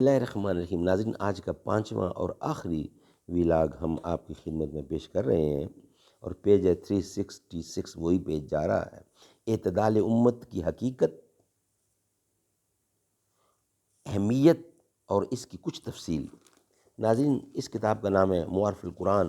بسم اللہ الرحمن الرحیم۔ ناظرین، آج کا 5واں اور آخری ویلاگ ہم آپ کی خدمت میں پیش کر رہے ہیں، اور پیج ہے 366، وہی پیج جا رہا ہے، اعتدال امت کی حقیقت، اہمیت اور اس کی کچھ تفصیل۔ ناظرین، اس کتاب کا نام ہے معارف القرآن،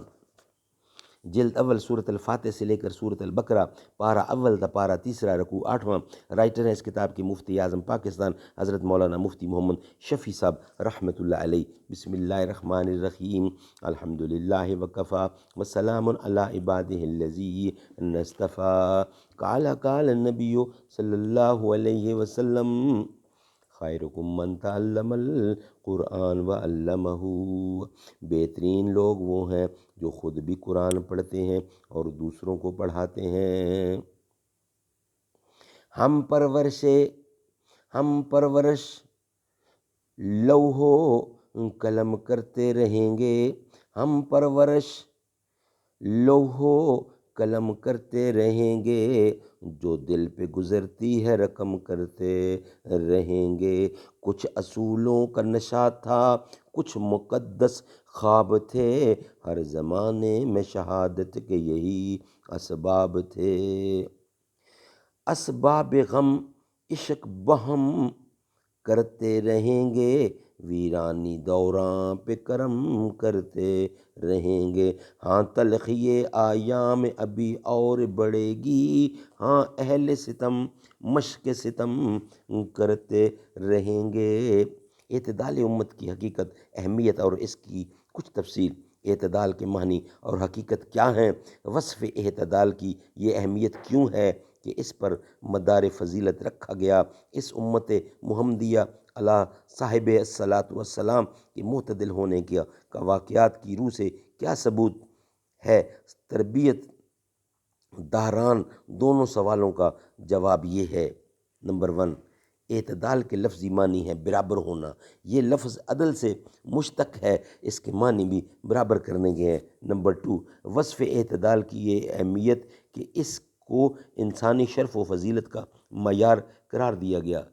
جلد اول، سورۃ الفاتح سے لے کر سورۃ البقرہ، پارہ اول تا پارہ تیسرا، رکوع 8واں۔ رائٹر ہیں اس کتاب کے مفتی اعظم پاکستان حضرت مولانا مفتی محمد شفیع صاحب رحمۃ اللہ علیہ۔ بسم اللہ الرحمن الرحیم۔ الحمد للہ وکفیٰ وسلام علی عبادہ الذین اصطفیٰ۔ قال النبی صلی اللہ علیہ وسلم، خیرکم من تعلم القرآن وعلمہ۔ بہترین لوگ وہ ہیں جو خود بھی قرآن پڑھتے ہیں اور دوسروں کو پڑھاتے ہیں۔ ہم پرورش لوح و قلم کرتے رہیں گے، ہم پرورش لوح و قلم کرتے رہیں گے، جو دل پہ گزرتی ہے رقم کرتے رہیں گے۔ کچھ اصولوں کا نشہ تھا، کچھ مقدس خواب تھے، ہر زمانے میں شہادت کے یہی اسباب تھے۔ اسباب غم عشق بہم کرتے رہیں گے، ویرانی دوراں پہ کرم کرتے رہیں گے۔ ہاں تلخی ایام ابھی اور بڑھے گی، ہاں اہل ستم مشق ستم کرتے رہیں گے۔ اعتدال امت کی حقیقت، اہمیت اور اس کی کچھ تفصیل۔ اعتدال کے معنی اور حقیقت کیا ہیں؟ وصف اعتدال کی یہ اہمیت کیوں ہے کہ اس پر مدار فضیلت رکھا گیا؟ اس امت محمدیہ علی صاحب الصلاۃ والسلام کے معتدل ہونے کا واقعات کی روح سے کیا ثبوت ہے؟ تربیت داران دونوں سوالوں کا جواب یہ ہے۔ نمبر 1، اعتدال کے لفظی معنی ہے برابر ہونا۔ یہ لفظ عدل سے مشتق ہے، اس کے معنی بھی برابر کرنے کے ہیں۔ نمبر 2، وصف اعتدال کی یہ اہمیت کہ اس کو انسانی شرف و فضیلت کا معیار قرار دیا گیا۔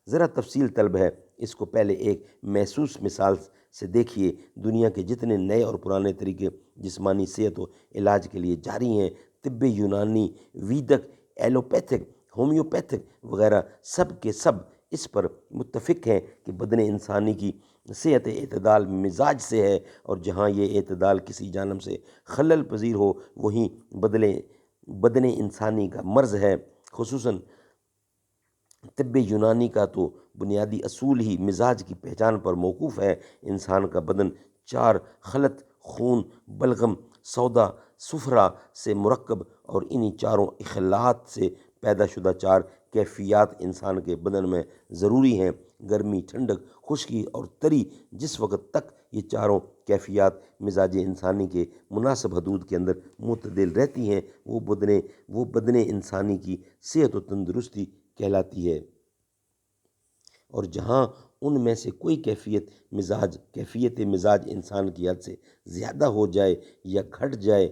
ذرا تفصیل طلب ہے، اس کو پہلے ایک محسوس مثال سے دیکھیے۔ دنیا کے جتنے نئے اور پرانے طریقے جسمانی صحت و علاج کے لیے جاری ہیں، طب یونانی، ویدک، ایلوپیتھک، ہومیوپیتھک وغیرہ، سب کے سب اس پر متفق ہیں کہ بدن انسانی کی صحت اعتدال مزاج سے ہے، اور جہاں یہ اعتدال کسی جانب سے خلل پذیر ہو، وہیں بدن انسانی کا مرض ہے۔ خصوصاً طب یونانی کا تو بنیادی اصول ہی مزاج کی پہچان پر موقوف ہے۔ انسان کا بدن 4 خلط، خون، بلغم، سودا، صفرا سے مرکب، اور انہی چاروں اخلاط سے پیدا شدہ 4 کیفیات انسان کے بدن میں ضروری ہیں: گرمی، ٹھنڈک، خشکی اور تری۔ جس وقت تک یہ چاروں کیفیات مزاج انسانی کے مناسب حدود کے اندر معتدل رہتی ہیں، وہ بدن انسانی کی صحت و تندرستی کہلاتی ہے، اور جہاں ان میں سے کوئی کیفیت مزاج انسان کی حد سے زیادہ ہو جائے یا گھٹ جائے،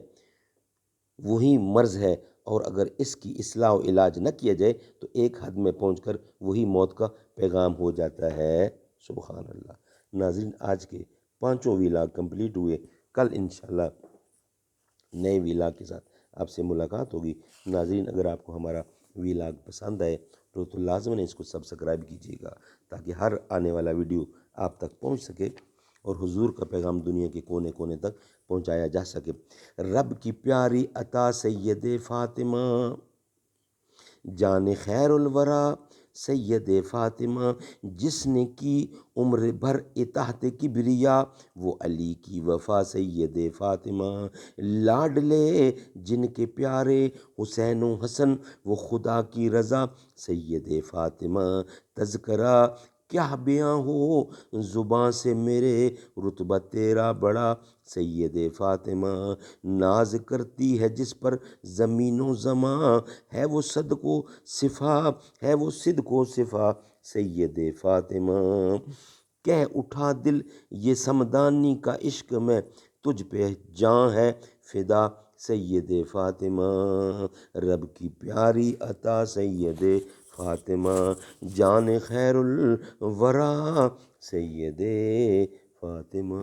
وہی مرض ہے، اور اگر اس کی اصلاح و علاج نہ کیا جائے تو ایک حد میں پہنچ کر وہی موت کا پیغام ہو جاتا ہے۔ سبحان اللہ۔ ناظرین، آج کے 5 ویلاگ کمپلیٹ ہوئے۔ کل انشاءاللہ نئے ویلاگ کے ساتھ آپ سے ملاقات ہوگی۔ ناظرین، اگر آپ کو ہمارا ویلاگ پسند آئے تو لازماً اس کو سبسکرائب کیجیے گا، تاکہ ہر آنے والا ویڈیو آپ تک پہنچ سکے اور حضور کا پیغام دنیا کے کونے کونے تک پہنچایا جا سکے۔ رب کی پیاری عطا سید فاطمہ، جان خیر الورا سید فاطمہ، جس نے کی عمر بھر اطاعت کبریا، وہ علی کی وفا سید فاطمہ۔ لاڈلے جن کے پیارے حسین و حسن، وہ خدا کی رضا سید فاطمہ۔ تذکرہ کیا بیاں ہو زباں سے میرے، رتبہ تیرا بڑا سید فاطمہ۔ ناز کرتی ہے جس پر زمین و زماں، ہے وہ صدق و صفا سید فاطمہ۔ کہہ اٹھا دل یہ سمدانی کا عشق میں، تجھ پہ جاں ہے فدا سید فاطمہ۔ رب کی پیاری عطا سید فاطمہ، جان خیر الورا سید فاطمہ۔